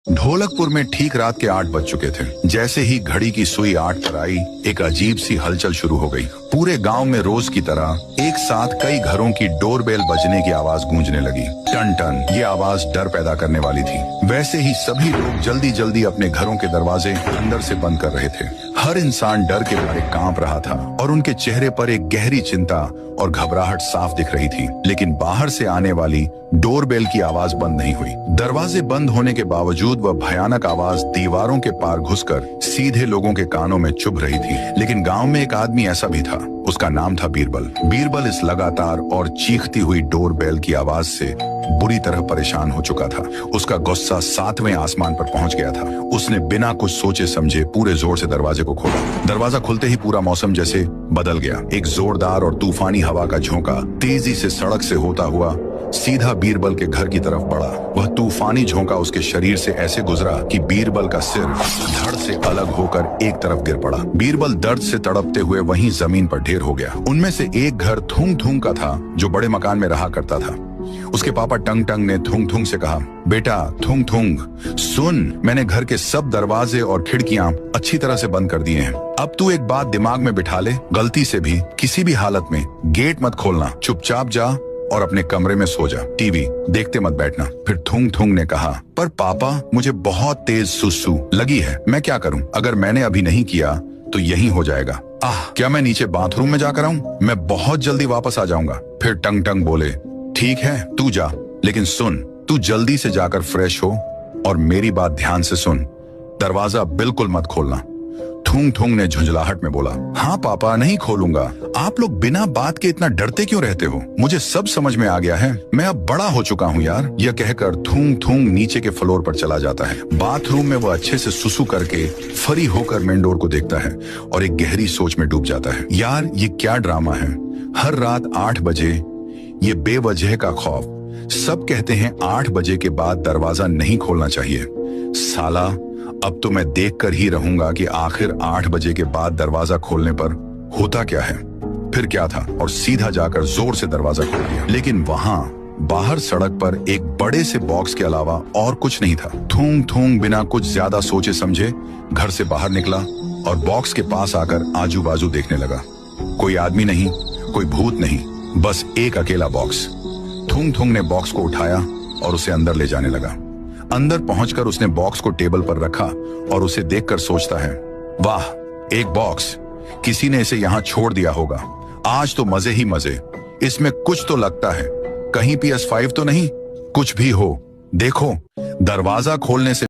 ढोलकपुर में ठीक रात के 8 बज चुके थे। जैसे ही घड़ी की सुई 8 पर आई, एक अजीब सी हलचल शुरू हो गई। पूरे गांव में रोज की तरह एक साथ कई घरों की डोरबेल बजने की आवाज गूंजने लगी। टन टन, ये आवाज डर पैदा करने वाली थी। वैसे ही सभी लोग जल्दी जल्दी अपने घरों के दरवाजे अंदर से बंद कर रहे थे। हर इंसान डर के मारे कांप रहा था और उनके चेहरे पर एक गहरी चिंता और घबराहट साफ दिख रही थी। लेकिन बाहर से आने वाली डोरबेल की आवाज बंद नहीं हुई। दरवाजे बंद होने के बावजूद वह भयानक आवाज दीवारों के पार घुसकर सीधे लोगों के कानों में चुभ रही थी। लेकिन गांव में एक आदमी ऐसा भी था, उसका नाम था बीरबल। बीरबल इस लगातार और चीखती हुई डोरबेल की आवाज से बुरी तरह परेशान हो चुका था। उसका गुस्सा 7वें आसमान पर पहुंच गया था। उसने बिना कुछ सोचे समझे पूरे जोर से दरवाजे को खोला। दरवाजा खुलते ही पूरा मौसम जैसे बदल गया। एक जोरदार और तूफानी हवा का झोंका तेजी से सड़क से होता हुआ सीधा बीरबल के घर की तरफ बढ़ा। वह तूफानी झोंका उसके शरीर से ऐसे गुजरा कि बीरबल का सिर धड़ से अलग होकर एक तरफ गिर पड़ा। बीरबल दर्द से तड़पते हुए वहीं जमीन पर ढेर हो गया। उनमें से एक घर थुंग थुंग का था, जो बड़े मकान में रहा करता था। उसके पापा टंग टंग ने थुंग थुंग से कहा, बेटा थुंग थुंग सुन, मैंने घर के सब दरवाजे और खिड़कियां अच्छी तरह से बंद कर दिए हैं। अब तू एक बात दिमाग में बिठा ले, गलती से भी किसी भी हालत में गेट मत खोलना। चुपचाप जा और अपने कमरे में सो जा। टीवी देखते मत बैठना। फिर थुंग थुंग ने कहा, पर पापा मुझे बहुत तेज सुसु लगी है, मैं क्या करूं? अगर मैंने अभी नहीं किया तो यही हो जाएगा। क्या मैं नीचे बाथरूम में जाकर आऊं? मैं बहुत जल्दी वापस आ जाऊंगा। फिर टंग टंग बोले, ठीक है तू जा, लेकिन सुन, तू जल्दी से जाकर फ्रेश हो और मेरी बात ध्यान से सुन, दरवाजा बिल्कुल मत खोलना। थुंग थुंग ने झुंझलाहट में बोला, हाँ पापा नहीं खोलूंगा। आप लोग बिना बात के इतना डरते क्यों रहते हो? मुझे सब समझ में आ गया है, मैं अब बड़ा हो चुका हूँ यार। यह कहकर थुंग थुंग नीचे के फ्लोर पर चला जाता है। बाथरूम में वह अच्छे से सुसु करके फरी होकर मेन डोर को देखता है और एक गहरी सोच में डूब जाता है। यार ये क्या ड्रामा है? हर रात 8 बजे ये बेवजह का खौफ। सब कहते हैं 8 बजे के बाद दरवाजा नहीं खोलना चाहिए। साला अब तो मैं देखकर ही रहूंगा कि आखिर 8 बजे के बाद दरवाजा खोलने पर होता क्या है। फिर क्या था, और सीधा जाकर जोर से दरवाजा खोल दिया। लेकिन वहां बाहर सड़क पर एक बड़े से बॉक्स के अलावा और कुछ नहीं था। थूंग थूंग बिना कुछ ज्यादा सोचे समझे घर से बाहर निकला और बॉक्स के पास आकर आजू बाजू देखने लगा। कोई आदमी नहीं, कोई भूत नहीं, बस एक अकेला बॉक्स। थूंग थूंग ने बॉक्स को उठाया और उसे अंदर ले जाने लगा। अंदर पहुंचकर उसने बॉक्स को टेबल पर रखा और उसे देखकर सोचता है, वाह एक बॉक्स, किसी ने इसे यहां छोड़ दिया होगा। आज तो मजे ही मजे, इसमें कुछ तो लगता है, कहीं PS5 तो नहीं? कुछ भी हो, देखो दरवाजा खोलने से